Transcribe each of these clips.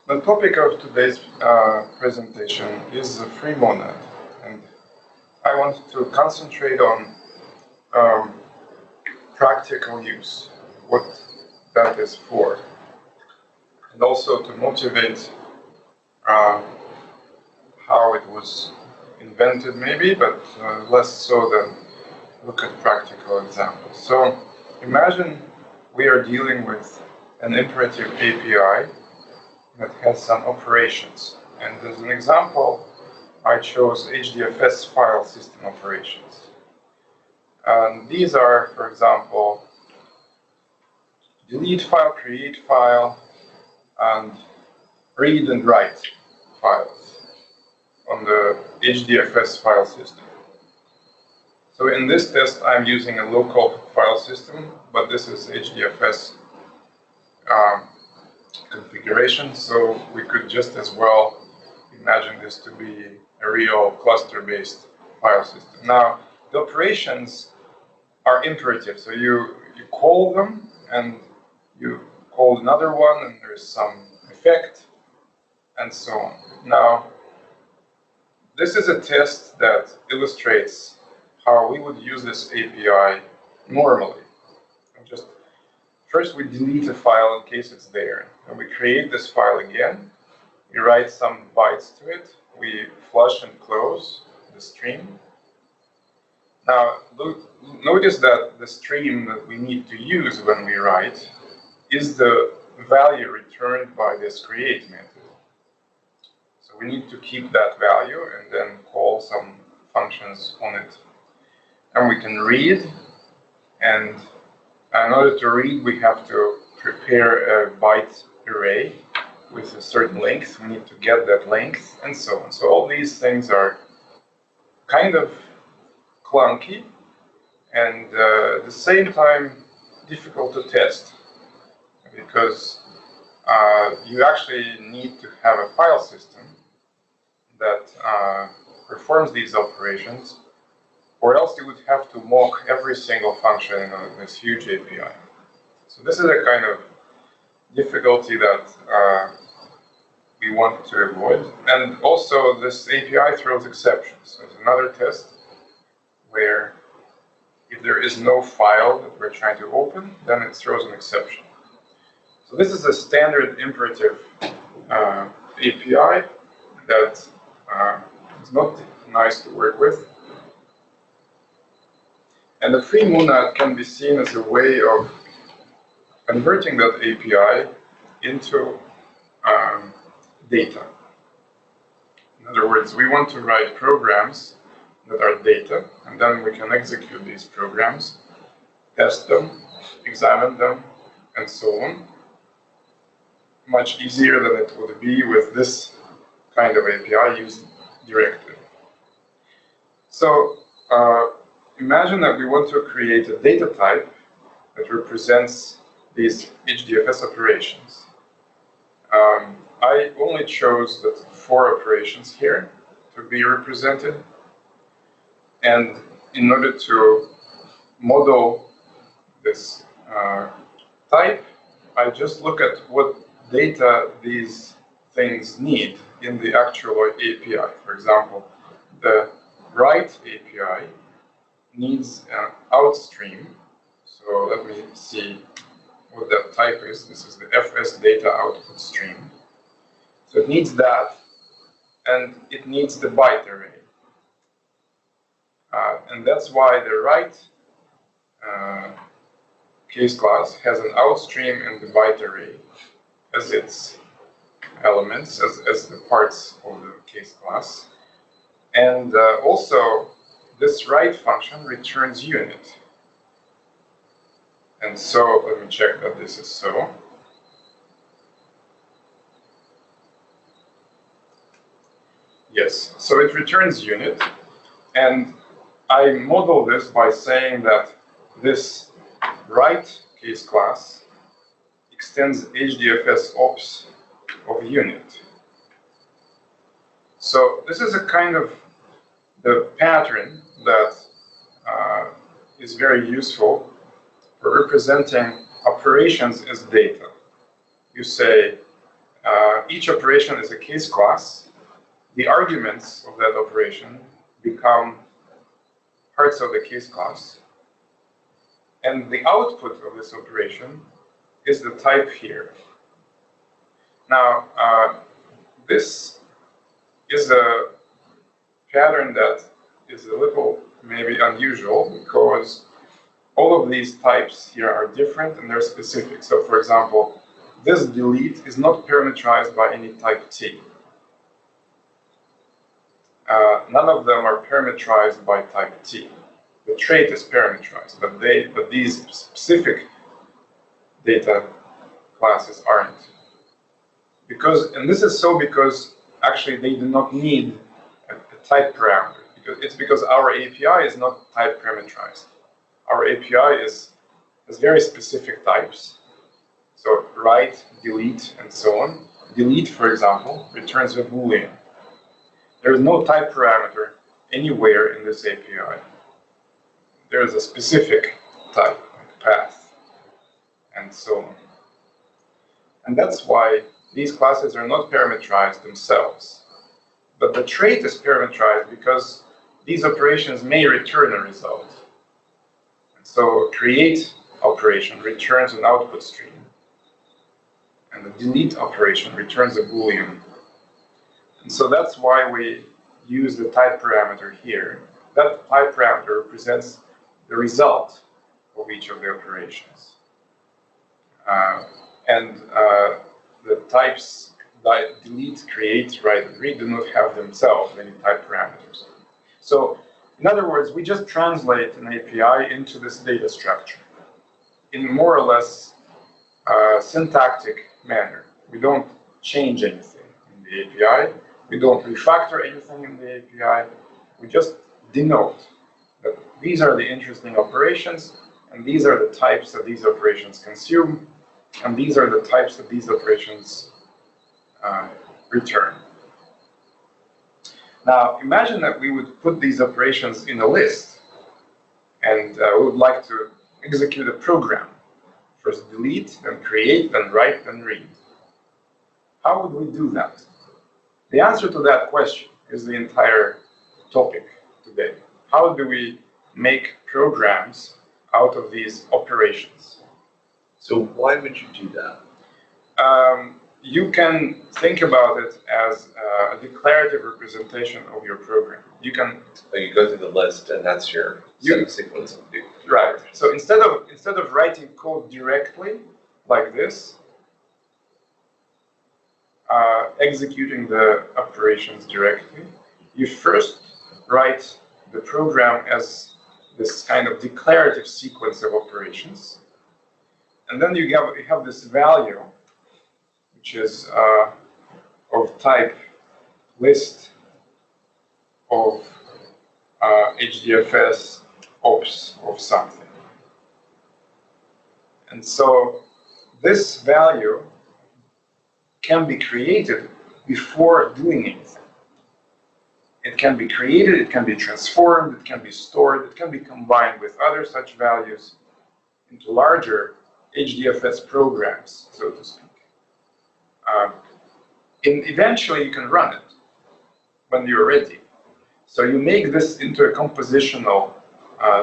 The topic of today's presentation is a free monad, and I want to concentrate on practical use, what that is for, and also to motivate how it was invented maybe, but less so than look at practical examples. So imagine we are dealing with an imperative API that has some operations. And as an example, I chose HDFS file system operations. And these are, for example, delete file, create file, and read and write files on the HDFS file system. So in this test, I'm using a local file system, but this is HDFS configuration, so we could just as well imagine this to be a real cluster-based file system. Now, the operations are imperative, so you call them, and you call another one, and there's some effect, and so on. Now, this is a test that illustrates how we would use this API normally. First, we delete a file in case it's there, and we create this file again. We write some bytes to it. We flush and close the stream. Now, notice that the stream that we need to use when we write is the value returned by this create method. So we need to keep that value and then call some functions on it. And we can read, and in order to read, we have to prepare a byte array with a certain length. We need to get that length, and so on. So all these things are kind of clunky, and at the same time difficult to test, because you actually need to have a file system that performs these operations, or else you would have to mock every single function in this huge API. So this is a kind of difficulty that we want to avoid. And also, this API throws exceptions. There's another test where if there is no file that we're trying to open, then it throws an exception. So this is a standard imperative API that is not nice to work with. And the free monad can be seen as a way of converting that API into data. In other words, we want to write programs that are data, and then we can execute these programs, test them, examine them, and so on. Much easier than it would be with this kind of API used directly. So, imagine that we want to create a data type that represents these HDFS operations. I only chose the 4 operations here to be represented. And in order to model this type, I just look at what data these things need in the actual API. For example, the write API needs an outstream. So let me see what that type is. This is the FS data output stream. So it needs that, and it needs the byte array. And that's why the write case class has an outstream and the byte array as its elements, as the parts of the case class. And also, this write function returns unit. And so, let me check that this is so. Yes, so it returns unit. And I model this by saying that this write case class extends HdfsOps of unit. So this is a kind of the pattern that is very useful for representing operations as data. You say each operation is a case class. The arguments of that operation become parts of the case class. And the output of this operation is the type here. Now, this is a pattern that is a little maybe unusual because all of these types here are different and they're specific. So, for example, this delete is not parameterized by any type T. None of them are parameterized by type T. The trait is parameterized, but these specific data classes aren't. And this is so because actually they do not need a type parameter. Because our API is not type parameterized. Our API has very specific types. So write, delete, and so on. Delete, for example, returns a Boolean. There is no type parameter anywhere in this API. There is a specific type, like path, and so on. And that's why these classes are not parameterized themselves. But the trait is parameterized because these operations may return a result. And so create operation returns an output stream. And the delete operation returns a Boolean. And so that's why we use the type parameter here. That type parameter represents the result of each of the operations. The types delete, create, write, and read do not have themselves any type parameters. So, in other words, we just translate an API into this data structure in more or less syntactic manner. We don't change anything in the API. We don't refactor anything in the API. We just denote that these are the interesting operations, and these are the types that these operations consume, and these are the types that these operations return. Now, imagine that we would put these operations in a list, and we would like to execute a program. First delete, then create, then write, then read. How would we do that? The answer to that question is the entire topic today. How do we make programs out of these operations? So why would you do that? You can think about it as a declarative representation of your program. You can you go through the list, and that's your sequence of do. Right. So instead of writing code directly like this, executing the operations directly, you first write the program as this kind of declarative sequence of operations, and then you have this value, which is of type list of HDFS ops of something. And so this value can be created before doing anything. It can be created, it can be transformed, it can be stored, it can be combined with other such values into larger HDFS programs, so to speak. Eventually you can run it when you're ready. So you make this into a compositional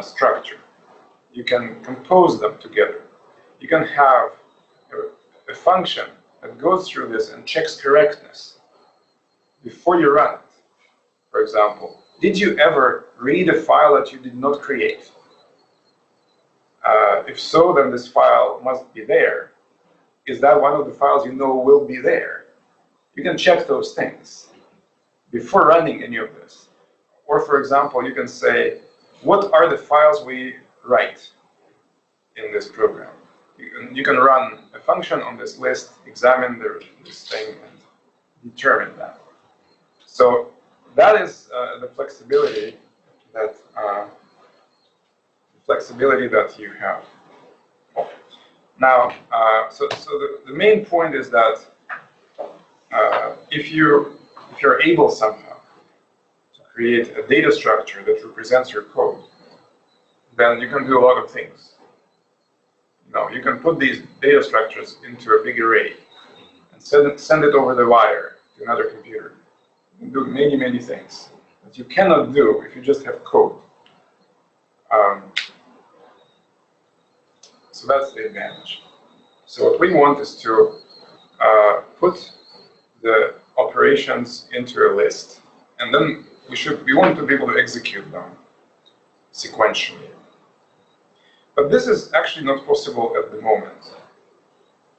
structure. You can compose them together. You can have a function that goes through this and checks correctness before you run it. For example, did you ever read a file that you did not create? If so, then this file must be there. Is that one of the files you know will be there? You can check those things before running any of this. Or for example, you can say, what are the files we write in this program? You can run a function on this list, examine this thing, and determine that. So that is the flexibility that you have. Now, so the main point is that if you're able somehow to create a data structure that represents your code, then you can do a lot of things. You can put these data structures into a big array, and send it over the wire to another computer. You can do many, many things that you cannot do if you just have code. So that's the advantage. So what we want is to put the operations into a list, and then we want to be able to execute them sequentially. But this is actually not possible at the moment.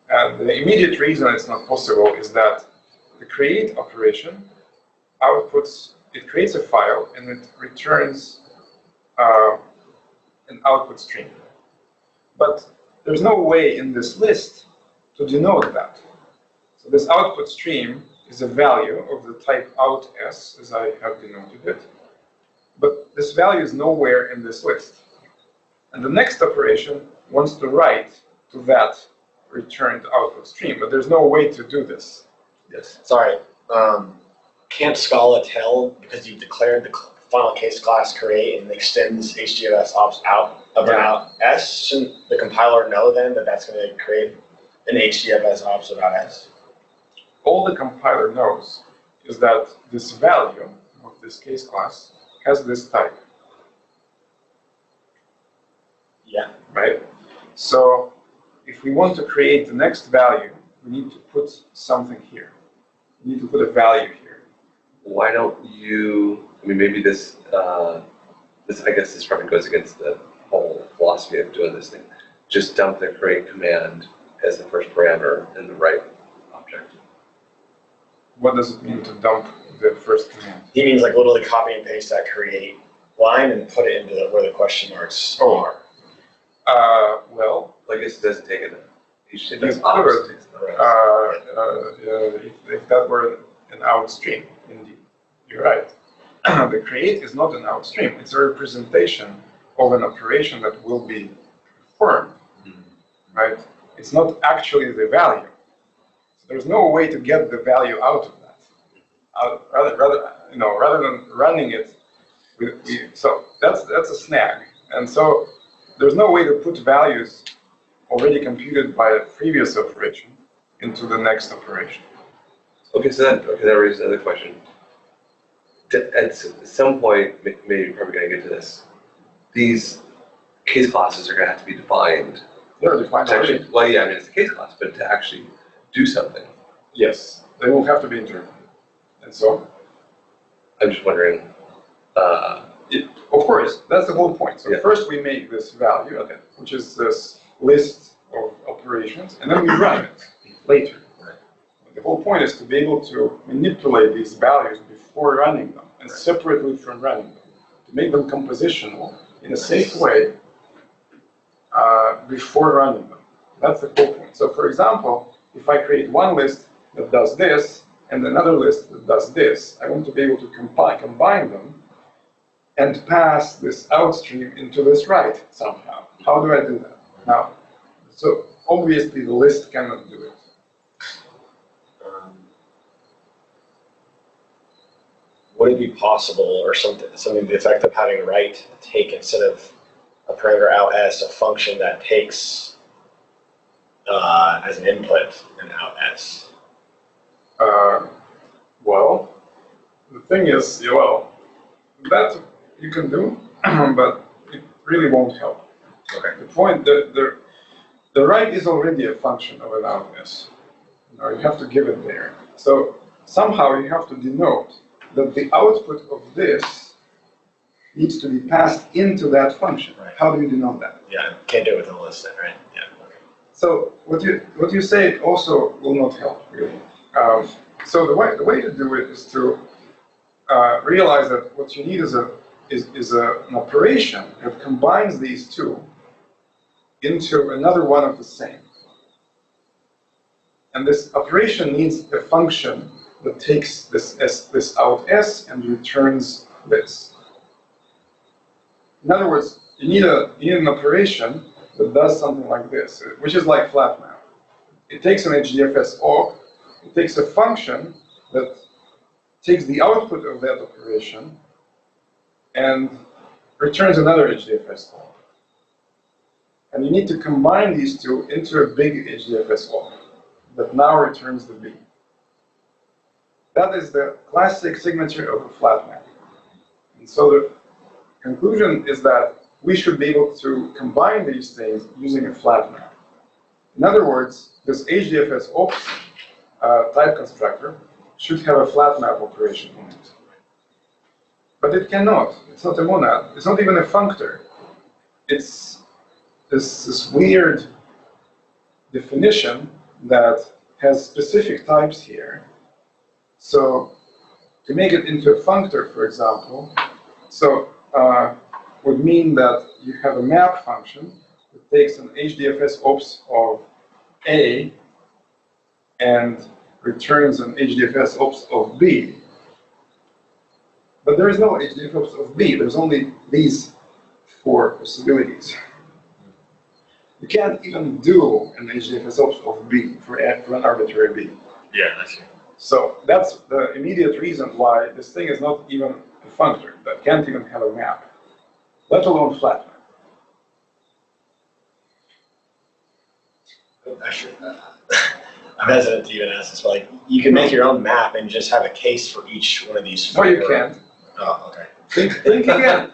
And the immediate reason it's not possible is that the create operation it creates a file and it returns an output stream. But there's no way in this list to denote that. So this output stream is a value of the type outs, as I have denoted it. But this value is nowhere in this list. And the next operation wants to write to that returned output stream, but there's no way to do this. Yes. Sorry. Can't Scala tell, because you declared the final case class create and extends HdfsOps out about S? Shouldn't the compiler know then that that's going to create an HdfsOps about S? All the compiler knows is that this value of this case class has this type. Yeah. Right? So if we want to create the next value, we need to put something here. We need to put a value here. Why don't you, I mean, maybe this, I guess this probably goes against the whole philosophy of doing this thing. Just dump the create command as the first parameter in the right object. What does it mean to dump the first command? He means like literally copy and paste that create line and put it into where the question marks are. Well, I guess it doesn't take it. if that were an out stream, indeed. You're right. The create is not an out stream. It's a representation of an operation that will be performed, right? It's not actually the value. So there's no way to get the value out of that. Rather than running it, so that's a snag. And so there's no way to put values already computed by a previous operation into the next operation. Okay, so that raises another question. At some point, maybe you're probably going to get to this. These case classes are going to have to be defined. They're defined already. Well, yeah, I mean, it's a case class, but to actually do something. Yes, they will have to be interpreted. And so, I'm just wondering. Of course, that's the whole point. So first we make this value, which is this list of operations, and then we run it later. The whole point is to be able to manipulate these values before running them and separately from running them, to make them compositional in a safe way before running them. That's the whole point. So for example, if I create one list that does this and another list that does this, I want to be able to combine them and pass this outstream into this write somehow. How do I do that? Now, so obviously the list cannot do it. Would it be possible, or something to the effect of having write take instead of a parameter out s, a function that takes as an input an out s? Well, the thing is, that you can do, but it really won't help. Okay. The point, the write is already a function of an out s. You have to give it there. So somehow you have to denote that the output of this needs to be passed into that function. Right. How do you denote that? Yeah, can't do it with a list then, right? Yeah. Okay. So what you say also will not help really. So the way to do it is to realize that what you need is an operation that combines these two into another one of the same. And this operation needs a function that takes this out s and returns this. In other words, you need an operation that does something like this, which is like flat map. It takes an HDFSOps, it takes a function that takes the output of that operation and returns another HDFSOps. And you need to combine these two into a big HDFSOps. that now returns the B. That is the classic signature of a flat map. And so the conclusion is that we should be able to combine these things using a flat map. In other words, this HdfsOps type constructor should have a flat map operation on it. But it cannot. It's not a monad. It's not even a functor. It's this weird definition that has specific types here. So to make it into a functor, for example, would mean that you have a map function that takes an HdfsOps of A and returns an HdfsOps of B. But there is no HdfsOps of B. There's only these 4 possibilities. You can't even do an HdfsOps of B for an arbitrary B. Yeah, I see. So that's the immediate reason why this thing is not even a functor, that can't even have a map, let alone flat map. I'm hesitant to even ask this, but like, you can make your own map and just have a case for each one of these 4. No, you can't. Oh, okay. Think again.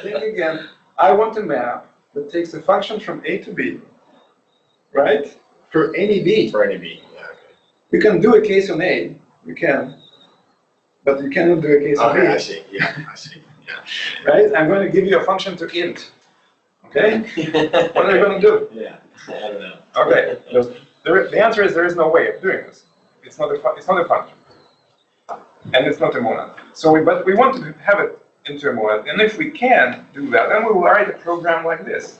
Think again. I want a map that takes a function from A to B, right? For any B. For any B. Yeah, okay. You can do a case on A. You can. But you cannot do a case on B. Okay, I see. Yeah, I see. Yeah. Right? I'm going to give you a function to int. Okay? What are you going to do? Yeah, I don't know. Okay. The answer is there is no way of doing this. It's not a function. And it's not a monad. But we want to have it into a monad. And if we can do that, then we will write a program like this.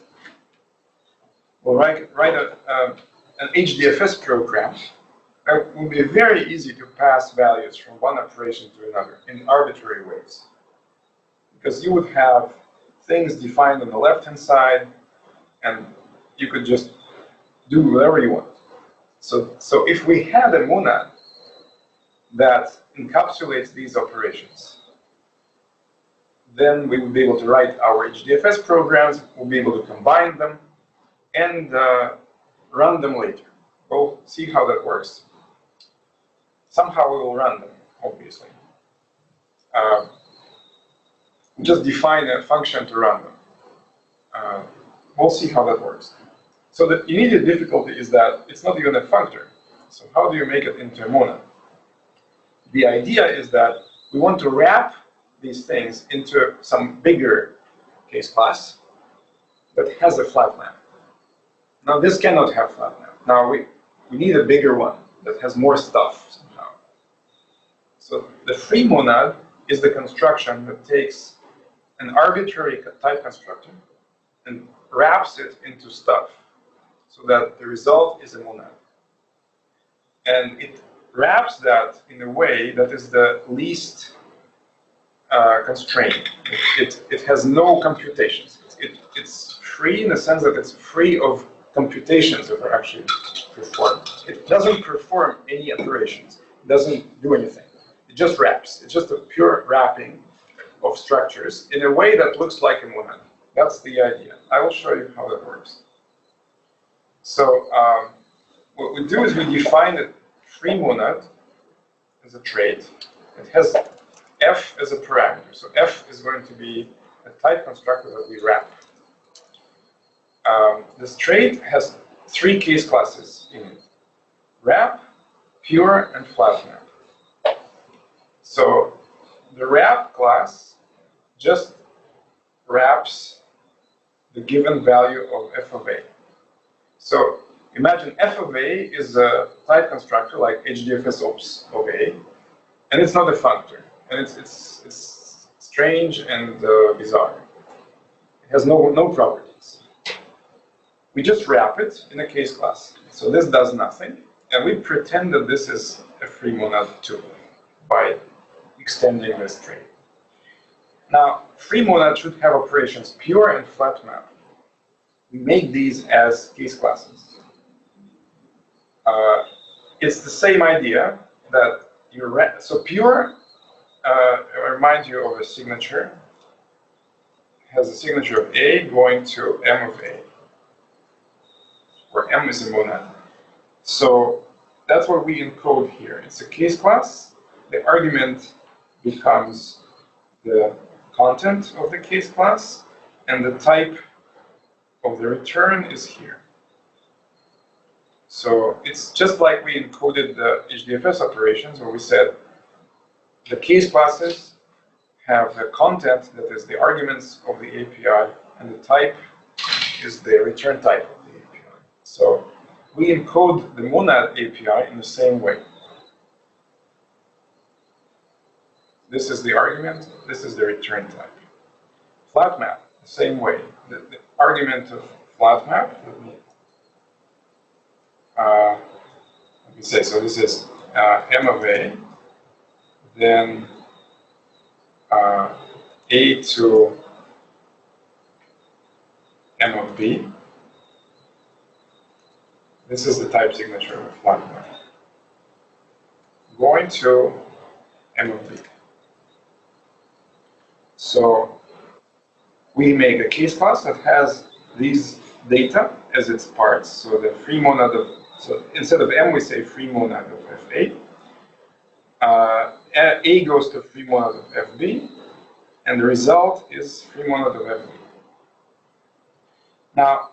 We'll write an HDFS program. It will be very easy to pass values from one operation to another in arbitrary ways. Because you would have things defined on the left-hand side, and you could just do whatever you want. So if we had a monad that encapsulates these operations, then we would be able to write our HDFS programs, we'll be able to combine them, and run them later. We'll see how that works. Somehow we will run them, obviously. Just define a function to run them. We'll see how that works. So the immediate difficulty is that it's not even a functor. So how do you make it into a monad? The idea is that we want to wrap these things into some bigger case class that has a flat map. Now this cannot have flat map. Now we need a bigger one that has more stuff somehow. So the free monad is the construction that takes an arbitrary type constructor and wraps it into stuff so that the result is a monad. And it wraps that in a way that is the least constrained. It has no computations. It's free in the sense that it's free of computations that are actually performed. It doesn't perform any operations. It doesn't do anything. It just wraps. It's just a pure wrapping of structures in a way that looks like a monad. That's the idea. I will show you how that works. So what we do is we define a free monad as a trait. It has f as a parameter. So f is going to be a type constructor that we wrap. This trait has 3 case classes in it: wrap, pure, and flat map. So the wrap class just wraps the given value of f of a. So imagine f of a is a type constructor like HdfsOps of a, and it's not a functor, and it's strange and bizarre. It has no properties. We just wrap it in a case class. So this does nothing, and we pretend that this is a free monad too by extending this trait. Now, free monad should have operations pure and flat map. We make these as case classes. It's the same idea that so pure, I remind you of a signature. It has a signature of A going to M of A, where M is a monad. So that's what we encode here. It's a case class. The argument becomes the content of the case class, and the type of the return is here. So it's just like we encoded the HDFS operations, where we said the case classes have the content that is the arguments of the API, and the type is the return type of the API. So we encode the monad API in the same way. This is the argument, this is the return type. Flat map, the same way. The argument of flat map, let me say, so this is M of A, then A to M of B. This is the type signature of a flat map. Going to M of B. So we make a case class that has these data as its parts. So the free monad of, so instead of M, we say free monad of FA. A goes to free monad of FB, and the result is free monad of FB. Now,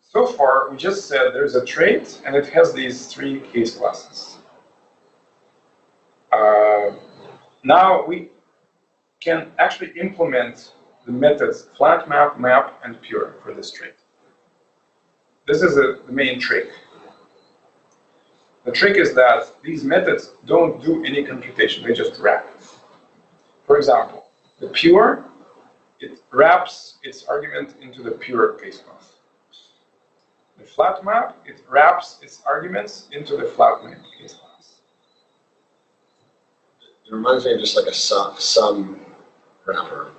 so far, we just said there's a trait, and it has these three case classes. Now we can actually implement the methods flat map, map, and pure for this trait. This is the main trick. The trick is that these methods don't do any computation, they just wrap. For example, the pure, it wraps its argument into the pure case class. The flat map, it wraps its arguments into the flat map case class. It reminds me of just like a sum wrapper.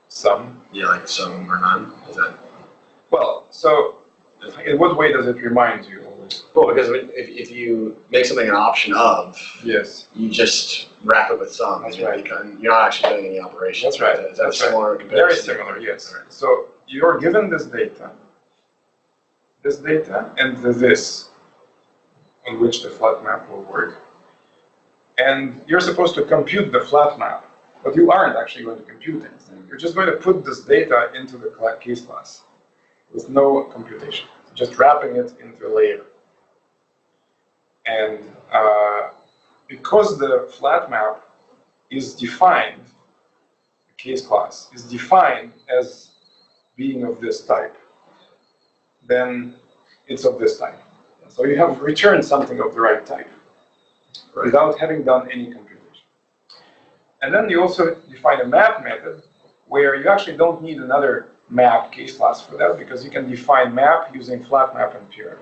Sum? Yeah, like sum or none. Is that? Well, so in what way does it remind you? Well, because if you make something an option of, Yes. you just wrap it with sum. That's right. You're not actually doing any operations. That's right. Is that That's similar? right. Very similar, yes. Right. So you're given this data, and this, on which the flat map will work. And you're supposed to compute the flat map, but you aren't actually going to compute anything. You're just going to put this data into the case class with no computation, just wrapping it into a layer. And because the flat map is defined, the case class is defined as being of this type, then it's of this type. So you have returned something of the right type without having done any computation. And then you also define a map method where you actually don't need another map case class for that, because you can define map using flat map and pure.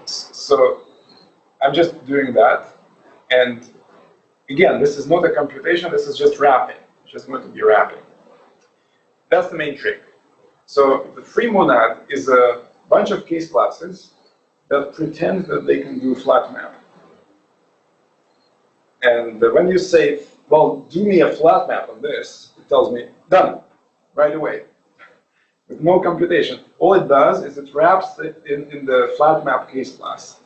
So I'm just doing that. And again, this is not a computation, this is just wrapping. It's just going to be wrapping. That's the main trick. So the free monad is a bunch of case classes that pretend that they can do flat map. And when you say, well, do me a flat map on this, it tells me, done, right away, with no computation. All it does is it wraps it in the flat map case class,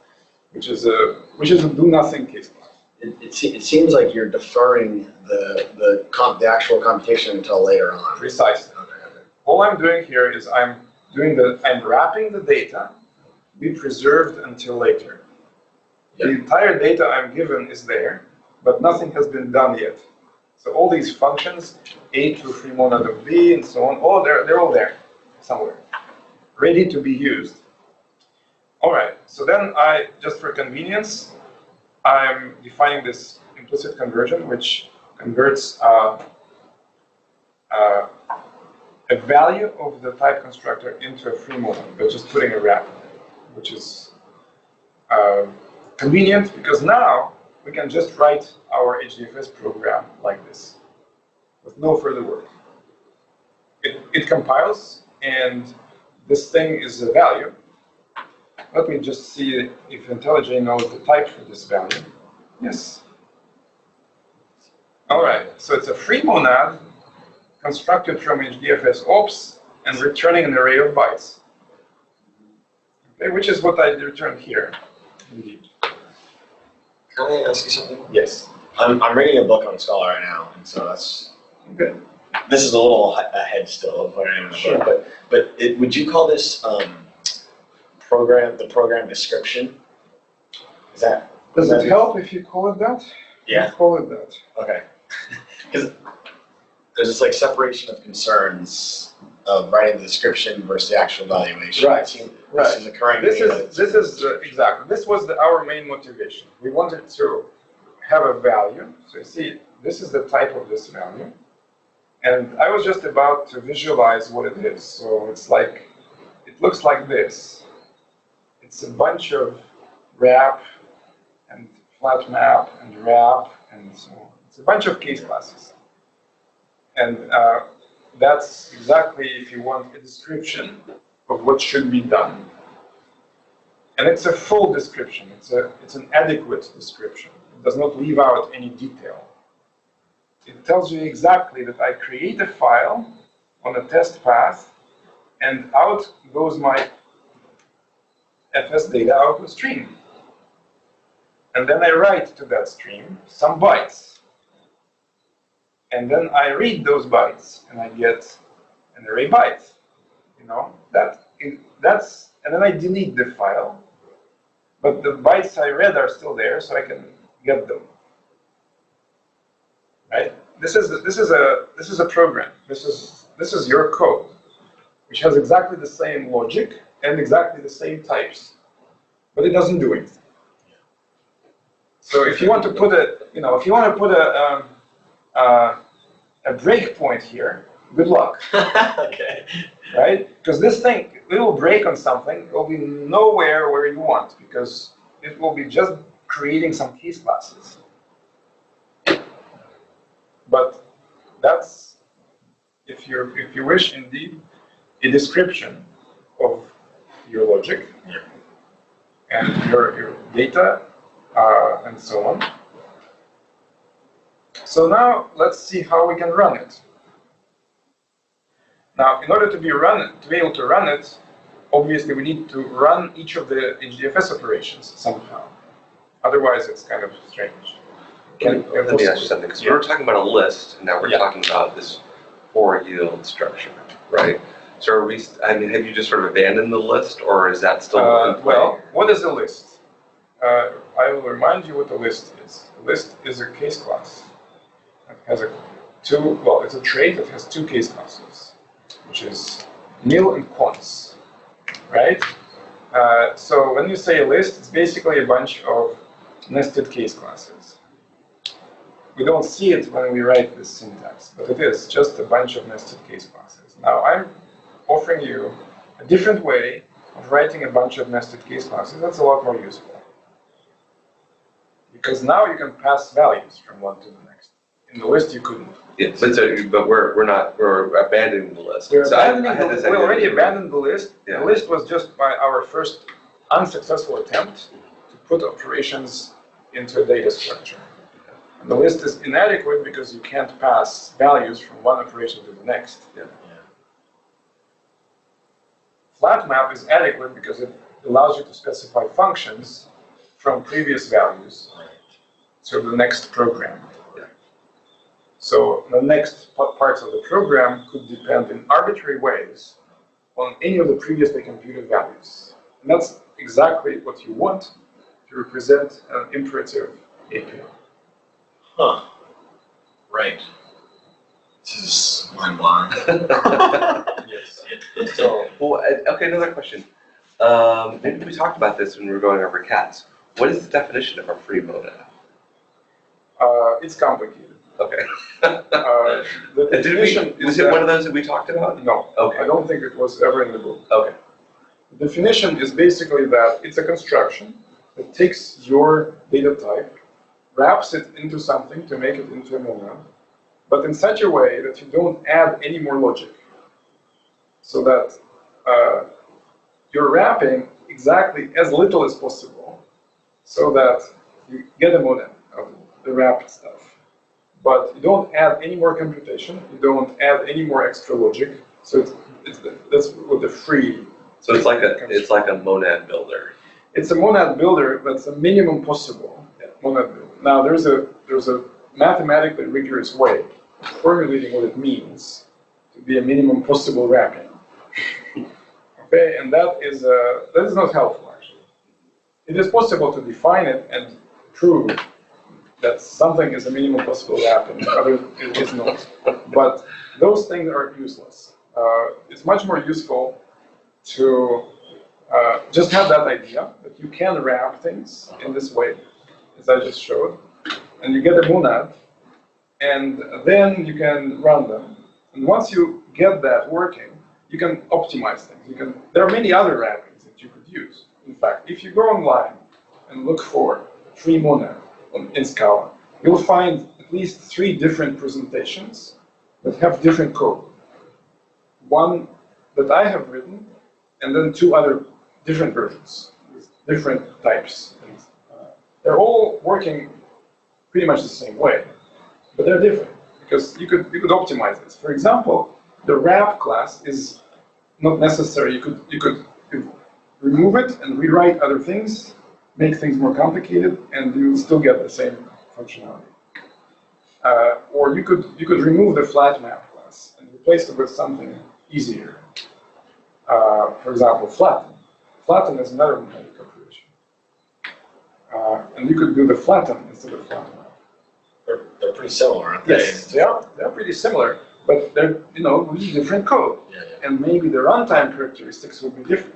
which is a do nothing case class. It seems like you're deferring the actual computation until later on. Precisely. Okay. All I'm doing here is I'm wrapping the data, be preserved until later. Yeah. The entire data I'm given is there, but nothing has been done yet. So all these functions, A to free monad of B and so on, they're all there somewhere, ready to be used. All right, so then just for convenience, I'm defining this implicit conversion, which converts a value of the type constructor into a free monad, but just putting a wrap, which is convenient because now we can just write our HDFS program like this, with no further work. It compiles, and this thing is a value. Let me just see if IntelliJ knows the type for this value. Yes. All right, so it's a free monad constructed from HdfsOps and returning an array of bytes. Okay, which is what I returned here. Indeed. Can I ask you something? Yes. I'm reading a book on Scala right now, and so that's Okay. this is a little ahead still of where I am in the Sure. book, but would you call this the program description? Is that Does it help if you call it that? Yeah. Call it that. Okay. Because there's this like separation of concerns of writing the description versus the actual evaluation. Right. This is occurring. This is exactly. This was our main motivation. We wanted to have a value. So you see, this is the type of this value, and I was just about to visualize what it is. So it's like, it looks like this. It's a bunch of wrap and flat map and wrap and so on. It's a bunch of case classes, and that's exactly if you want a description of what should be done. And it's a full description. It's an adequate description. It does not leave out any detail. It tells you exactly that I create a file on a test path, and out goes my FS data output stream. And then I write to that stream some bytes. And then I read those bytes, and I get an array byte. You know, that's, and then I delete the file. But the bytes I read are still there, so I can get them. Right? This is a program. This is your code, which has exactly the same logic and exactly the same types, but it doesn't do anything. So if you want to put a breakpoint here, good luck. Okay. Right? Because this thing, it will break on something, it will be nowhere where you want, because it will be just creating some case classes. But that's, if you wish, indeed, a description of your logic and your data and so on. So now let's see how we can run it. Now, in order to be able to run it, obviously we need to run each of the HDFS operations somehow. Otherwise, it's kind of strange. Let me ask you something, because we were talking about a list, and now we're talking about this for yield structure, right? So are we, I mean, have you just sort of abandoned the list, or is that still in play? Well, what is a list? I will remind you what a list is. A list is a case class. It has it's a trait that has two case classes, which is nil and quants, right? So when you say a list, it's basically a bunch of nested case classes. We don't see it when we write this syntax, but it is just a bunch of nested case classes. Now I'm offering you a different way of writing a bunch of nested case classes that's a lot more useful. Because now you can pass values from one to the next. In the list you couldn't. Yeah, but we're abandoning the list. We already abandoned the list. Yeah. The list was just our first unsuccessful attempt to put operations into a data structure. And the list is inadequate because you can't pass values from one operation to the next. Yeah. Flat map is adequate because it allows you to specify functions from previous values to the next program. So the next parts of the program could depend in arbitrary ways on any of the previously computed values. And that's exactly what you want to represent an imperative API. Huh. Right. This is mind-blowing. Yes. So, well, okay, another question. Maybe we talked about this when we were going over cats. What is the definition of a free monad? It's complicated. Okay. The definition is it one of those that we talked about? No. Okay. I don't think it was ever in the book. Okay. The definition is basically that it's a construction that takes your data type, wraps it into something to make it into a monad, but in such a way that you don't add any more logic. So that you're wrapping exactly as little as possible so that you get a monad out of the wrapped stuff. But you don't add any more computation, you don't add any more extra logic, so that's what the free So it's like a monad builder. It's a monad builder, but it's a minimum possible monad builder. Now there's a mathematically rigorous way of formulating what it means to be a minimum possible wrapping. Okay, and that is not helpful actually. It is possible to define it and prove that something is a minimum possible wrapping, other it is not. But those things are useless. It's much more useful to just have that idea that you can wrap things in this way, as I just showed, and you get a monad, and then you can run them. And once you get that working, you can optimize things. There are many other wrappings that you could use. In fact, if you go online and look for tree monad in Scala, you'll find at least 3 different presentations that have different code. One that I have written, and then 2 other different versions with different types. And, they're all working pretty much the same way, but they're different because you could optimize this. For example, the wrap class is not necessary. You could remove it and rewrite other things, make things more complicated, and you still get the same functionality. Or you could remove the flat map class and replace it with something easier. For example, flatten. Flatten is another numeric operation. And you could do the flatten instead of flat map. They're pretty similar, aren't they? Yes, they're pretty similar, but they're really different code. Yeah. And maybe the runtime characteristics will be different.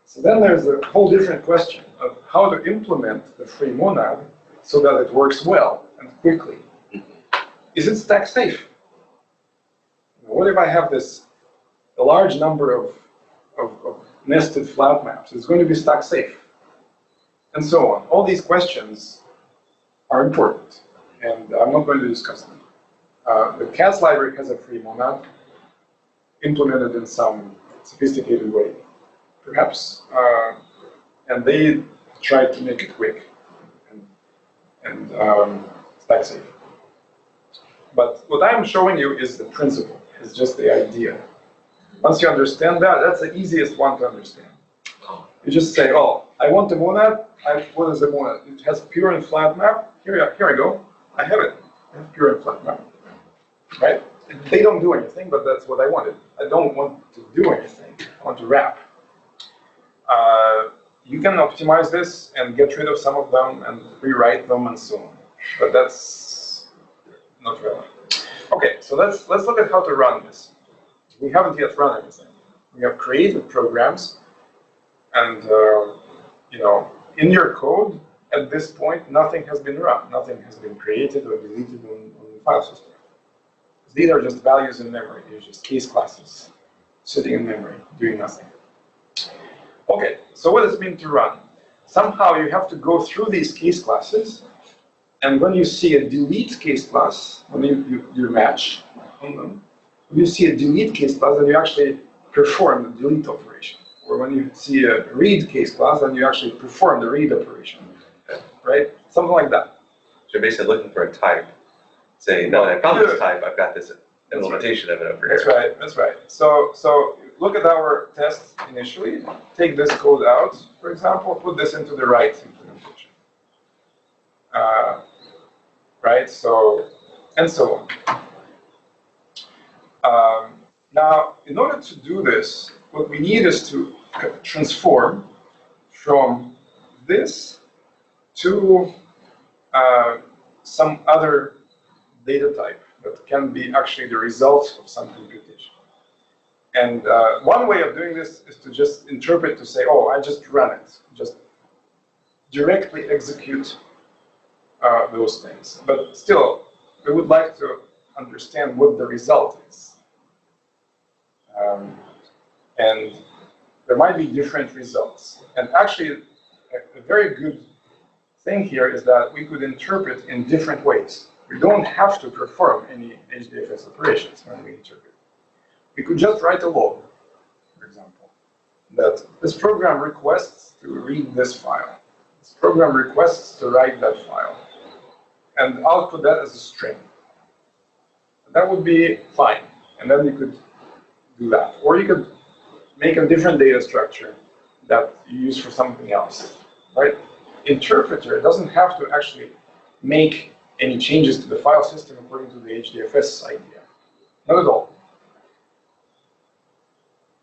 So then there's a whole different question of how to implement the free monad so that it works well and quickly. Is it stack safe? What if I have a large number of nested flat maps? It's going to be stack safe, and so on. All these questions are important, and I'm not going to discuss them. The CATS library has a free monad implemented in some sophisticated way, perhaps, and they tried to make it quick and stack safe. But what I'm showing you is the principle, is just the idea. Once you understand that, that's the easiest one to understand. You just say, oh, I want a monad. What is the monad? It has pure and flat map. Here I go. I have it. I have pure and flat map. Right? They don't do anything, but that's what I wanted. I don't want to do anything. I want to wrap. You can optimize this and get rid of some of them and rewrite them and so on. But that's not relevant. Okay, so let's look at how to run this. We haven't yet run anything. We have created programs, and in your code at this point, nothing has been run. Nothing has been created or deleted on the file system. These are just values in memory. They're just case classes sitting in memory, doing nothing. Okay, so what does it mean to run? Somehow you have to go through these case classes, and when you see a delete case class, when you match on them, when you see a delete case class, then you actually perform the delete operation. Or when you see a read case class, then you actually perform the read operation. Right? Something like that. So you're basically looking for a type, saying, no, I found this type, I've got this implementation of it over here. That's right. So look at our test initially, take this code out, for example, put this into the right implementation. Right, so, and so on. Now, in order to do this, what we need is to transform from this to some other data type that can be actually the result of some computation. And one way of doing this is to just interpret to say, oh, I just run it, just directly execute those things. But still, we would like to understand what the result is. And there might be different results. And actually, a very good thing here is that we could interpret in different ways. We don't have to perform any HDFS operations when we interpret. We could just write a log, for example, that this program requests to read this file. This program requests to write that file. And output that as a string. That would be fine. And then you could do that. Or you could make a different data structure that you use for something else, right? Interpreter doesn't have to actually make any changes to the file system according to the HDFS idea. Not at all.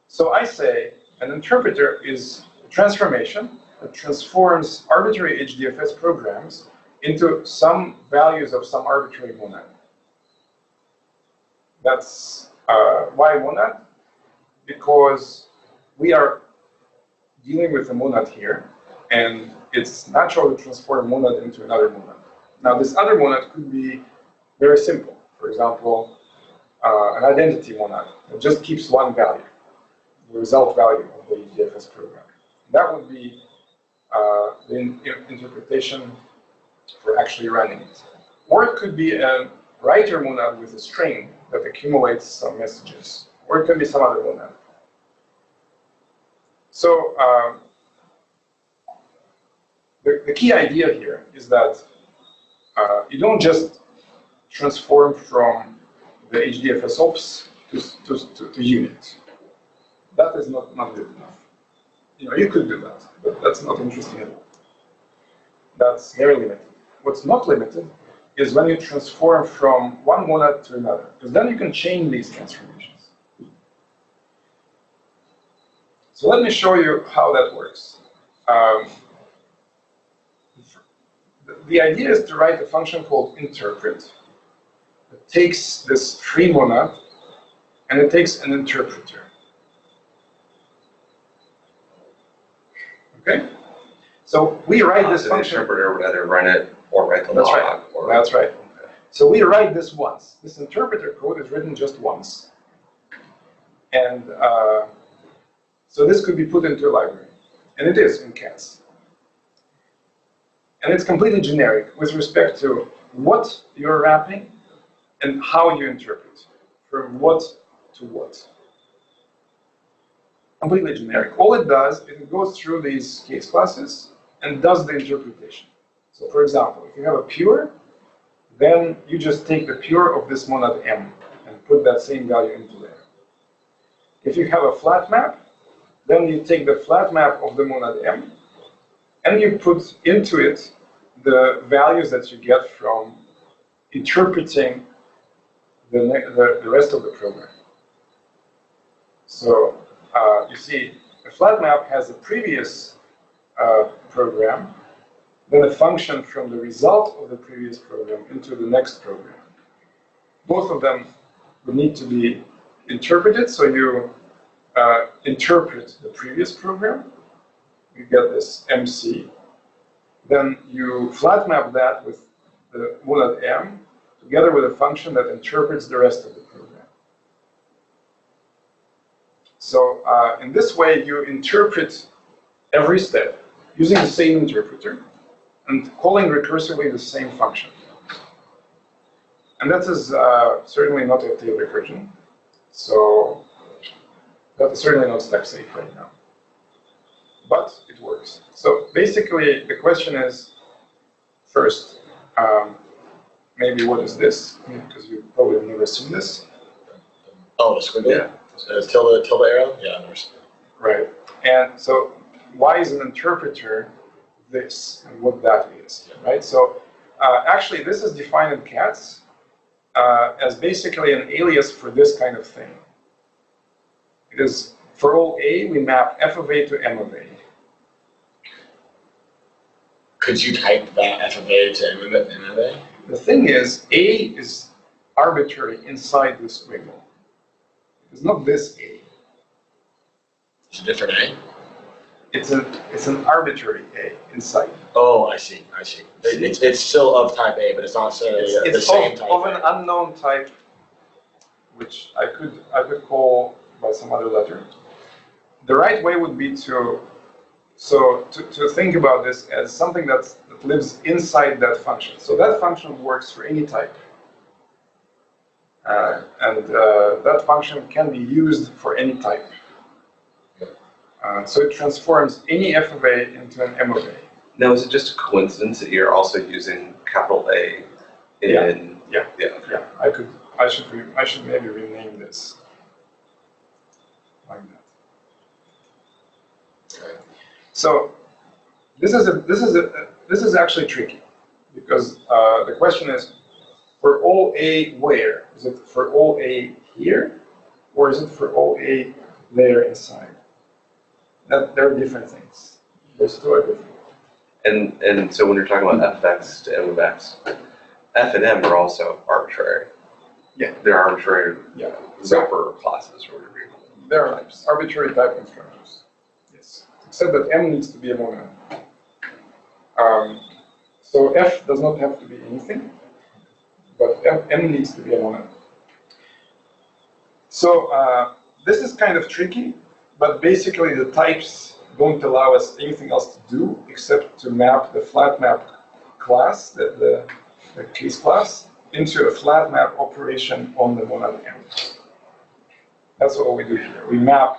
So I say an interpreter is a transformation that transforms arbitrary HDFS programs into some values of some arbitrary monad. That's why monad? Because we are dealing with a monad here, and it's natural to transform a monad into another monad. Now, this other monad could be very simple. For example, an identity monad that just keeps one value, the result value of the HDFS program. That would be the interpretation for actually running it. Or it could be a writer monad with a string that accumulates some messages. Or it could be some other monad. So the key idea here is that you don't just transform from the HdfsOps to unit. That is not good enough. You could do that, but that's not interesting at all. That's very limited. What's not limited is when you transform from one monad to another, because then you can chain these transformations. So let me show you how that works. The idea is to write a function called interpret. It takes this free monad and it takes an interpreter. Okay? So we write this function. The interpreter would either run it or write the log. That's right. Or, That's right. Okay. So we write this once. This interpreter code is written just once. And so this could be put into a library. And it is in cats. And it's completely generic with respect to what you're wrapping and how you interpret. From what to what. Completely generic. All it does is it goes through these case classes and does the interpretation. So for example, if you have a pure, then you just take the pure of this monad M and put that same value into there. If you have a flat map, then you take the flat map of the monad M and you put into it the values that you get from interpreting the rest of the program. So you see, a flat map has a previous program, then a function from the result of the previous program into the next program. Both of them would need to be interpreted, so you interpret the previous program, you get this MC, then you flat map that with the monad M together with a function that interprets the rest of the program. So in this way, you interpret every step using the same interpreter and calling recursively the same function. And that is certainly not a tail recursion. So that is certainly not step safe right now. But it works. So basically, the question is, first, maybe what is this? Because you probably have never seen this. Oh, the squiggle? Yeah. Tilde arrow? Yeah, I've never seen it. Right. And so why is an interpreter this and what that is, right? So actually, this is defined in cats as basically an alias for this kind of thing. It is, for all A, we map f of A to m of A. Could you type that f of A to m of A? The thing is, A is arbitrary inside this squiggle. It's not this A. It's a different A? It's an arbitrary A inside. Oh, I see. It's still of type A, but it's not necessarily the same type. Of an unknown type, which I could call by some other letter. The right way would be to think about this as something that lives inside that function. So that function works for any type. And that function can be used for any type. So it transforms any f of A into an m of A. Now, is it just a coincidence that you're also using capital A in? Yeah. Okay. I should maybe rename this like that. So this is actually tricky, because the question is, for all A where? Is it for all A here, or is it for all A there inside? There are different things. Those two are different. And so when you're talking about fx to m of x, f and m are also arbitrary. Yeah. They're arbitrary wrapper classes or whatever you call them. They're arbitrary type constructors. Yes. Except that M needs to be a monad. So F does not have to be anything, but M needs to be a monad. So this is kind of tricky, but basically the types don't allow us anything else to do except to map the flat map class, the case class, into a flat map operation on the monad M. That's what we do here. We map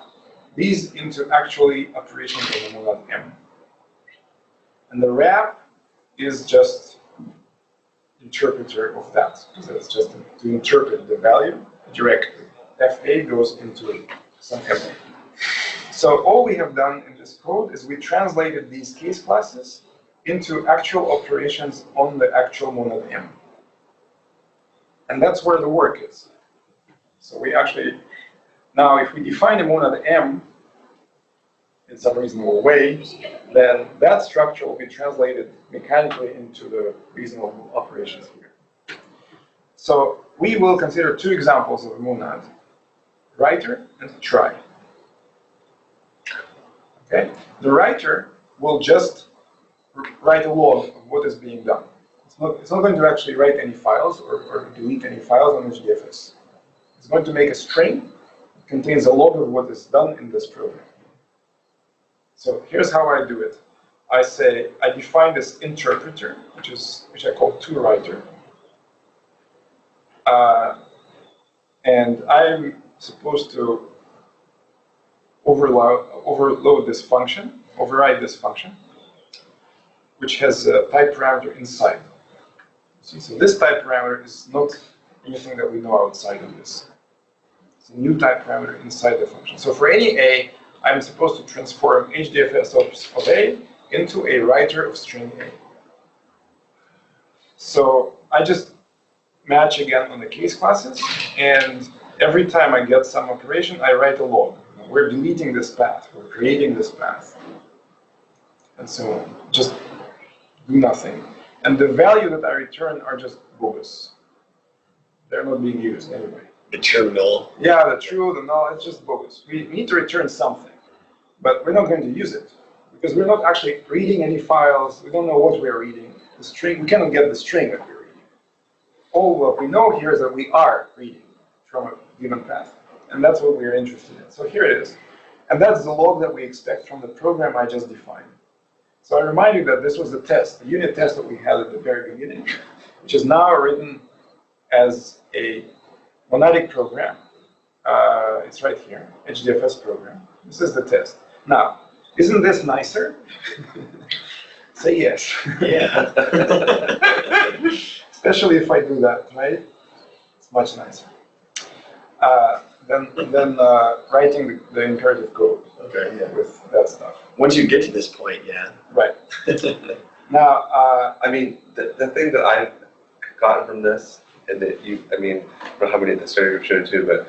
these into actually operations on the monad M. And the wrap is just interpreter of that, because it's just to interpret the value directly. FA goes into some FA. So all we have done in this code is we translated these case classes into actual operations on the actual monad M. And that's where the work is. So we actually, now if we define a monad M in some reasonable way, then that structure will be translated mechanically into the reasonable operations here. So we will consider two examples of a monad, writer and try. Okay? The writer will just write a log of what is being done. It's not going to actually write any files or delete any files on HDFS. It's going to make a string that contains a log of what is done in this program. So here's how I do it. I define this interpreter, which I call toWriter, and I'm supposed to overload this function, override this function, which has a type parameter inside. See, so this type parameter is not anything that we know outside of this. It's a new type parameter inside the function. So for any A, I'm supposed to transform HdfsOps of A into a writer of string A. So I just match again on the case classes, and every time I get some operation, I write a log. We're deleting this path, we're creating this path, and so on. Just do nothing. And the value that I return are just bogus. They're not being used anyway. The true null? Yeah, the true, the null, it's just bogus. We need to return something, but we're not going to use it because we're not actually reading any files. We don't know what we're reading. The string, we cannot get the string that we're reading. All what we know here is that we are reading from a given path, and that's what we're interested in. So here it is. And that's the log that we expect from the program I just defined. So I remind you that this was the test, the unit test that we had at the very beginning, which is now written as a monadic program. It's right here, HDFS program. This is the test. Now, isn't this nicer? Say yes. Yeah. Especially if I do that, right? It's much nicer. Then writing the imperative code. Okay, yeah. With that stuff. Once you get to this point, yeah. Right. Now, I mean, the thing that I've gotten from this, and that I mean, I don't know how many of the study group showed too, but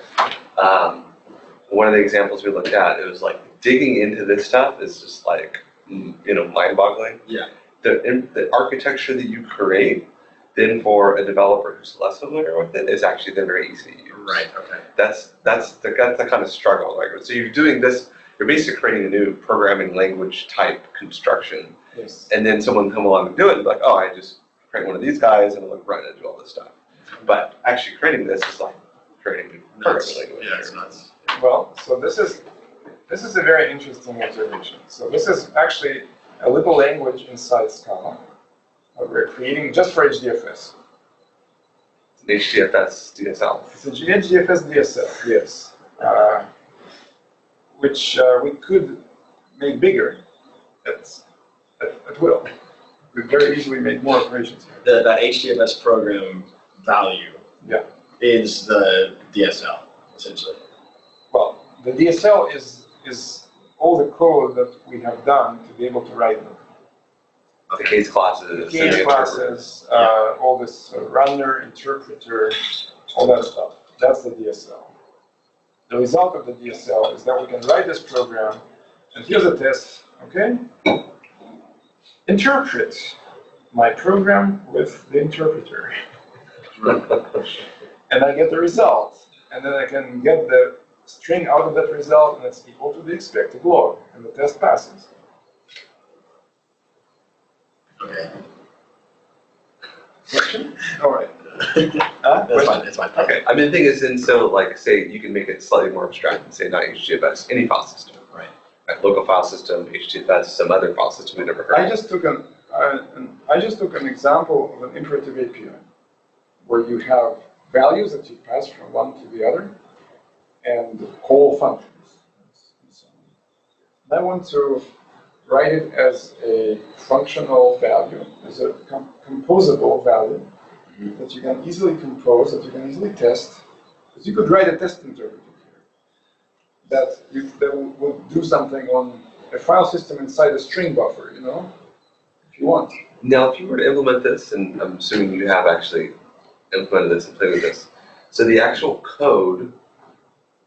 one of the examples we looked at, it was like digging into this stuff is just like, mind-boggling. Yeah. The architecture that you create, then for a developer who's less familiar with it, is actually then very easy to use. Right, okay. That's the kind of struggle. Like, so you're doing this, you're basically creating a new programming language type construction. yes. And then someone come along and do it and be like, oh, I just create one of these guys and look run and do all this stuff. But actually creating this is like creating a programming language. Yeah, it's nuts. Well, so this is a very interesting observation. So this is actually a little language inside Scala that we're creating just for HDFS. It's an HDFS DSL. It's a HDFS DSL, yes, which we could make bigger at will. We could very easily make more operations here. That HDFS program value is the DSL, essentially. Well, the DSL is all the code that we have done to be able to write them. The case classes, Case the classes, all this runner, interpreter, all that stuff. That's the DSL. The result of the DSL is that we can write this program, and here's a test, okay? Interpret my program with the interpreter. And I get the result. And then I can get the string out of that result, and it's equal to the expected log, and the test passes. Okay. Question? All right. That's fine. That's fine. Okay. I mean, the thing is, and so, like, say you can make it slightly more abstract and say not HDFS, any file system. Right. Like local file system, HDFS, some other file system we never heard I of. just took an example of an imperative API where you have values that you pass from one to the other and call functions. And I want to write it as a functional value, as a composable value that you can easily compose, that you can easily test. Because you could write a test interpreter here that will do something on a file system inside a string buffer, you know, if you want. Now, if you were to implement this, and I'm assuming you have actually implemented this and played with this, so the actual code,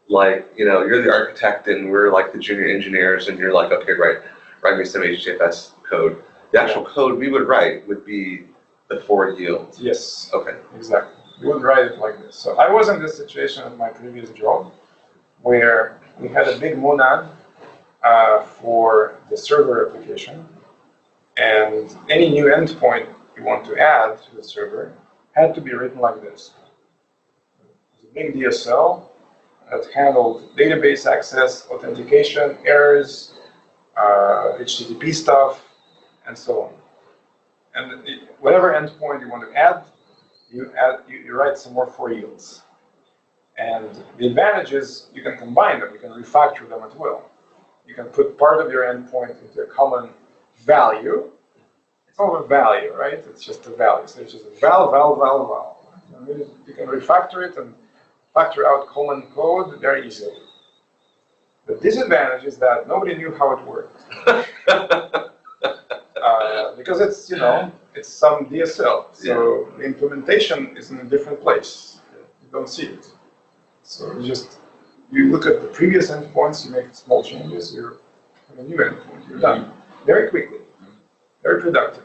like, you know, you're the architect and we're like the junior engineers, and you're like, okay, write me some HDFS code. The actual code we would write would be the for yield. Yes. Okay. Exactly. We would write it like this. So I was in this situation at my previous job where we had a big monad for the server application, and any new endpoint you want to add to the server had to be written like this. It was a big DSL that handled database access, authentication, errors, HTTP stuff, and so on. And whatever endpoint you want to add, you write some more for yields. And the advantage is you can combine them, you can refactor them at will. You can put part of your endpoint into a common value. It's all a value, right? It's just a value. So it's just a val. And you can refactor it and factor out common code very easily. The disadvantage is that nobody knew how it worked. Because it's, you know, it's some DSL. So the implementation is in a different place. You don't see it. So you look at the previous endpoints, you make small changes, you have a new endpoint, you're done. Very quickly, very productive.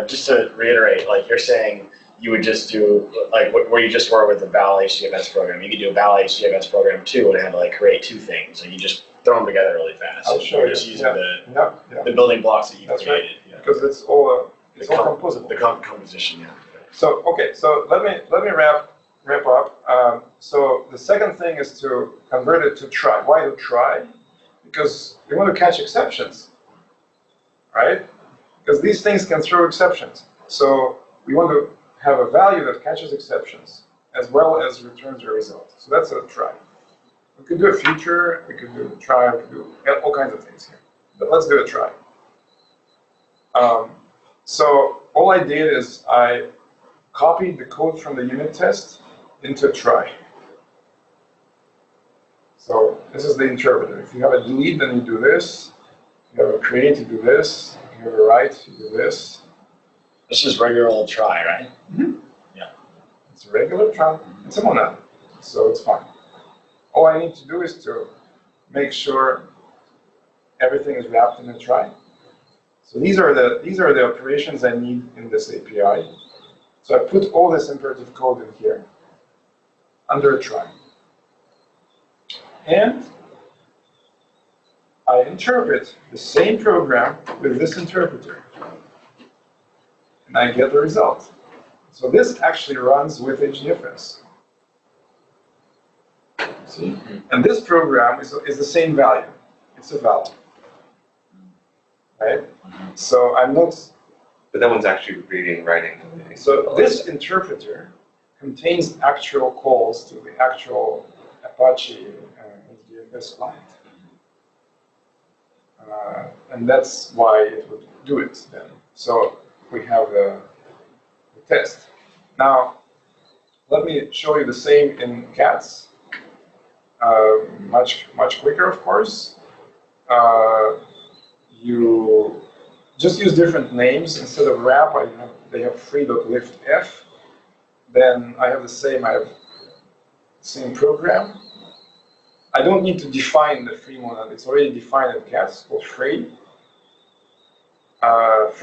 Just to reiterate, like you're saying, you would just do, like where you just were with the val HDFS program, you could do a val HDFS program too and have to like create two things, and you just throw them together really fast. I'll show you. Just using the building blocks that you That's created. right. Yeah. Because it's all composable. The composition, yeah. So okay, so let me wrap up. So the second thing is to convert it to try. Why to try? Because we want to catch exceptions, right? Because these things can throw exceptions. So we want to have a value that catches exceptions as well as returns a result. So that's a try. We could do a feature, we could do a try, we could do all kinds of things here. But let's do a try. So all I did is I copied the code from the unit test into a try. So this is the interpreter. If you have a delete, then you do this. If you have a create, you do this. If you have a write, you do this. This is regular old try, right? Mm-hmm. Yeah. It's a regular try. It's a monad, so it's fine. All I need to do is to make sure everything is wrapped in a try. So these are the operations I need in this API. So I put all this imperative code in here under a try. And I interpret the same program with this interpreter. And I get the result. So this actually runs with HDFS. See? And this program is the same value. It's a val. Right? So I'm not... But that one's actually reading and writing. So this interpreter contains actual calls to the actual Apache HDFS client. And that's why it would do it then. So we have the test. Now, let me show you the same in cats. much quicker, of course. You just use different names. Instead of wrap, they have free.liftf. Then I have the same program. I don't need to define the free monad. It's already defined in CAT. It's called free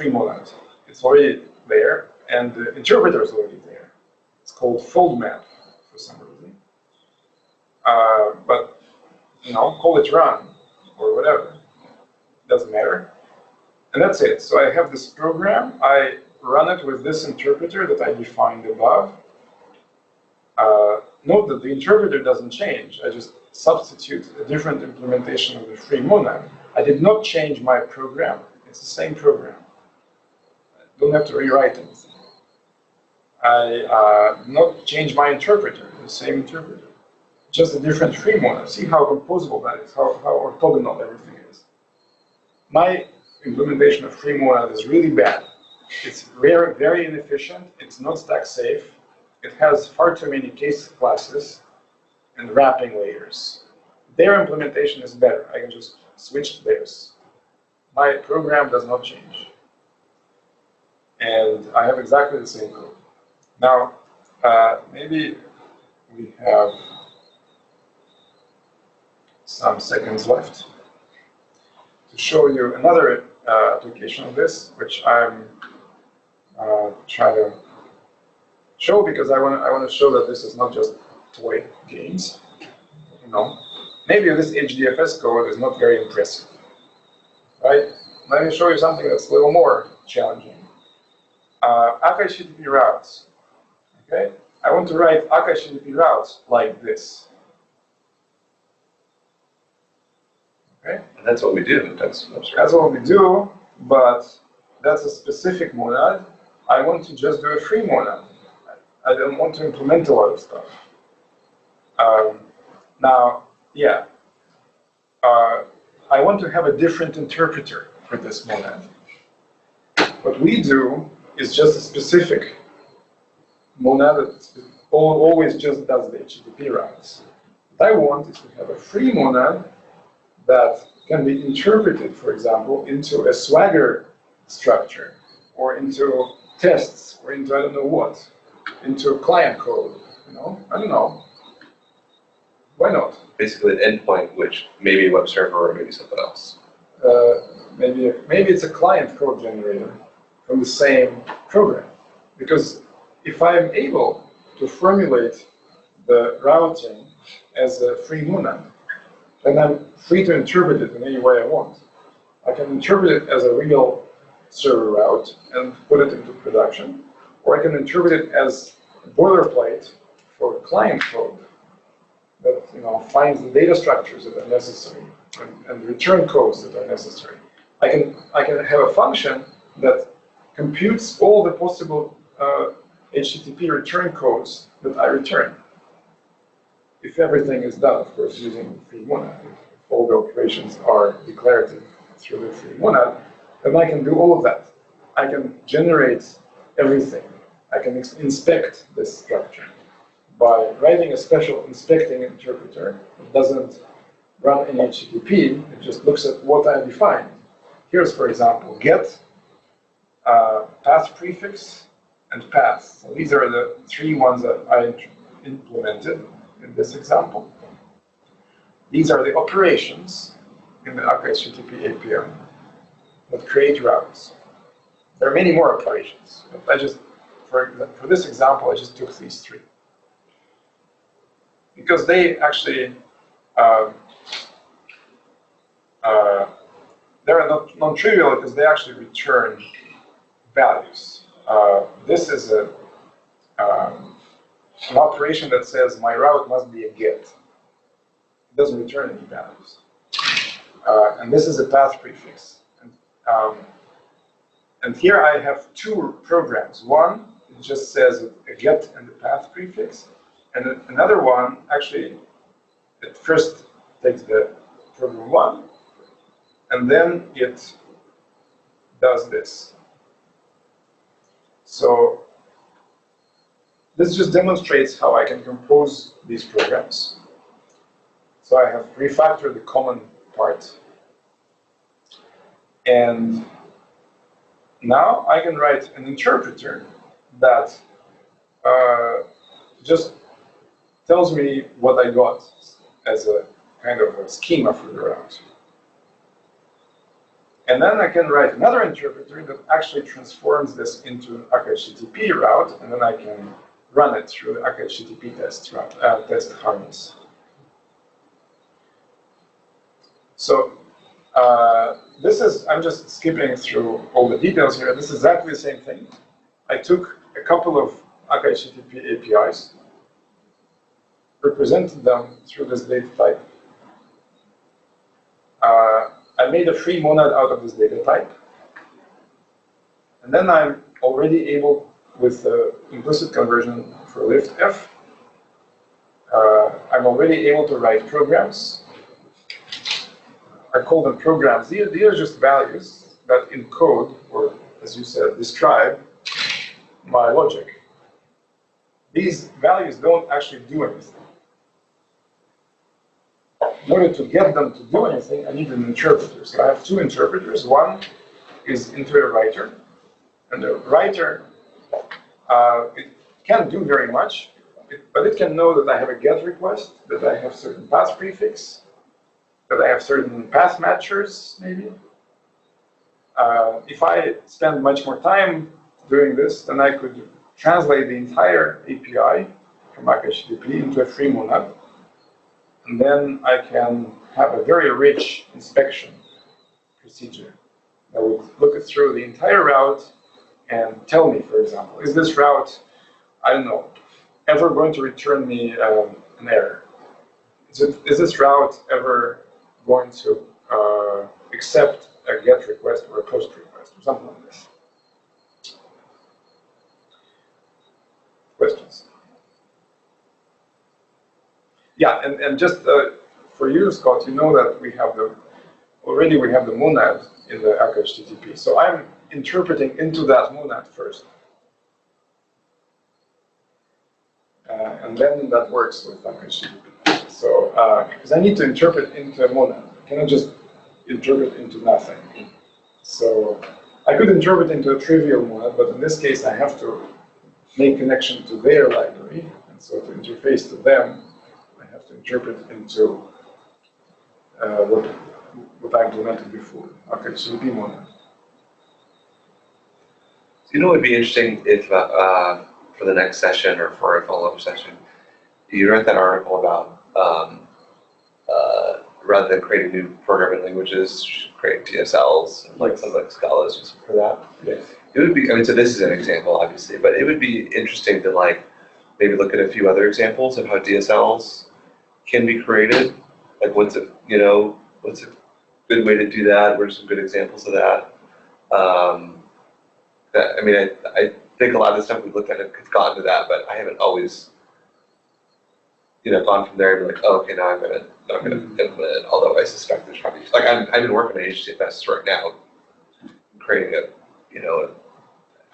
monad. It's already there, and the interpreter is already there. It's called fold map for some reason. But call it run or whatever. Doesn't matter. And that's it. So I have this program. I run it with this interpreter that I defined above. Note that the interpreter doesn't change. I just substitute a different implementation of the free monad. I did not change my program. It's the same program. I don't have to rewrite anything. I did not change my interpreter, the same interpreter. Just a different free monad. See how composable that is, how orthogonal everything is. My implementation of free monad is really bad. It's very inefficient. It's not stack safe. It has far too many case classes and wrapping layers. Their implementation is better. I can just switch to theirs. My program does not change. And I have exactly the same code. Now, maybe we have some seconds left to show you another application of this, which I'm trying to show because I want to show that this is not just toy games. Maybe this HDFS code is not very impressive, right? Let me show you something that's a little more challenging. Apache HDFS routes. Okay, I want to write Apache HDFS routes like this. Okay, And that's what we do. That's what we do, but that's a specific monad. I want to just do a free monad. I don't want to implement a lot of stuff. I want to have a different interpreter for this monad. What we do is just a specific monad that always just does the HTTP routes. What I want is to have a free monad that can be interpreted, for example, into a Swagger structure, or into tests, or into I don't know what, into a client code. I don't know. Why not? basically an endpoint, which maybe a web server or maybe something else. Maybe it's a client code generator from the same program. Because if I'm able to formulate the routing as a free monad, then I'm free to interpret it in any way I want. I can interpret it as a real server route and put it into production, or I can interpret it as a boilerplate for client code that finds the data structures that are necessary and return codes that are necessary. I can have a function that computes all the possible HTTP return codes that I return. If everything is done, of course, using free monad, if all the operations are declarative through the free monad, then I can do all of that. I can generate everything. I can inspect this structure by writing a special inspecting interpreter that doesn't run any HTTP. It just looks at what I defined. Here's, for example, get, path prefix, and path. So these are the three ones that I implemented in this example. These are the operations in the Apache HTTP API that create routes. There are many more operations, but I just, for this example, I just took these three. Because they actually, they're not non-trivial because they actually return values. This is an operation that says my route must be a get. It doesn't return any values. And this is a path prefix. And here I have two programs. One, it just says a get and a path prefix. And another one, actually, it first takes the program one, and then it does this. So this just demonstrates how I can compose these programs. So I have refactored the common part. And now I can write an interpreter that just tells me what I got as a kind of a schema for the route. And then I can write another interpreter that actually transforms this into an HdFs route, and then I can run it through the HdFs test harness. So this is, I'm just skipping through all the details here. This is exactly the same thing. I took a couple of HdFs APIs, represented them through this data type. I made a free monad out of this data type. And then I'm already able, with the implicit conversion for liftf, I'm already able to write programs. I call them programs. These are just values that encode, or as you said, describe my logic. These values don't actually do anything. In order to get them to do anything, I need an interpreter. So I have two interpreters. One is into a writer, and the writer, it can't do very much, but it can know that I have a GET request, that I have certain path prefix, that I have certain path matchers, maybe. If I spend much more time doing this, then I could translate the entire API from HdFs into a free monad. And then I can have a very rich inspection procedure that would look through the entire route and tell me, for example, is this route, I don't know, ever going to return me an error? Is this route ever going to accept a GET request or a POST request or something like this? Questions? Yeah, and just for you, Scott, you know that we have already we have the monad in the HdFs. So I'm interpreting into that monad first. And then that works with HdFs. So, because I need to interpret into a monad. I cannot just interpret into nothing. So I could interpret into a trivial monad, but in this case I have to make connection to their library. And so to interface to them, I have to interpret into what I implemented before, HdFs monad. So you know, it would be interesting if for the next session or for a follow-up session, you wrote that article about rather than creating new programming languages, you should create DSLs, and like something like Scala is used for that. Yes. It would be, I mean, so this is an example, obviously, but it would be interesting to like maybe look at a few other examples of how DSLs can be created. Like what's a good way to do that? What are some good examples of that? I mean, I think a lot of the stuff we've looked at has gotten to that, but I haven't always, gone from there and be like, oh, okay, now I'm gonna implement it. Although I suspect there's probably like I've been working on HDFS right now, creating an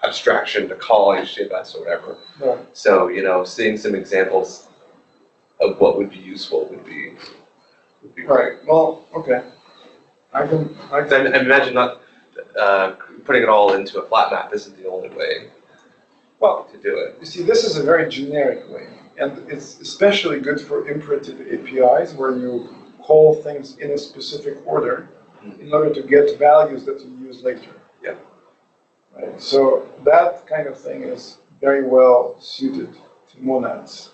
abstraction to call HDFS or whatever. Yeah. So seeing some examples of what would be useful would be great. Right. Well, okay. I imagine not putting it all into a flat map isn't the only way to do it. You see, this is a very generic way, and it's especially good for imperative APIs where you call things in a specific order in order to get values that you use later. Yeah. Right. So that kind of thing is very well suited to monads.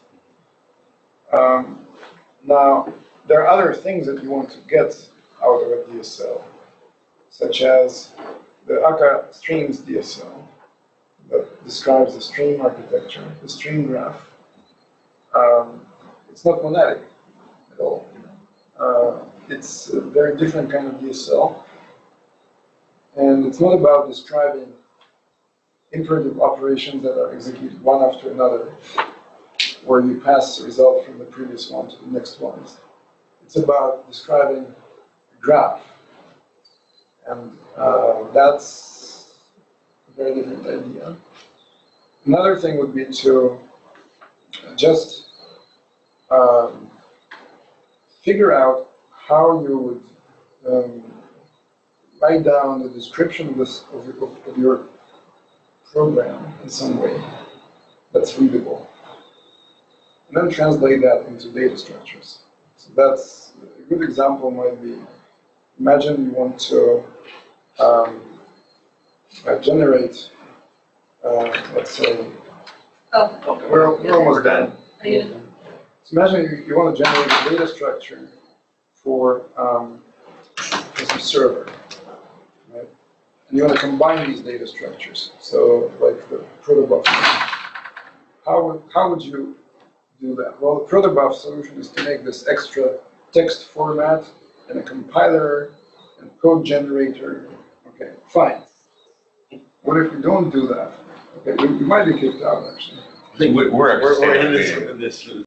Now, there are other things that you want to get out of a DSL, such as the Akka streams DSL that describes the stream architecture, the stream graph. It's not monadic at all. It's a very different kind of DSL, and it's not about describing imperative operations that are executed one after another, where you pass the result from the previous one to the next one. It's about describing a graph, and that's a very different idea. Another thing would be to just figure out how you would write down the description of your program in some way that's readable, and then translate that into data structures. So that's a good example. Might be, imagine you want to generate, let's say, we're almost done. So imagine you want to generate a data structure for some server, right? And you want to combine these data structures. So like the protobuf. How would you do that? Well, the protobuf solution is to make this extra text format and a compiler and code generator. Okay, fine. What if we don't do that? Okay, we might be kicked out actually. I think we're We're in this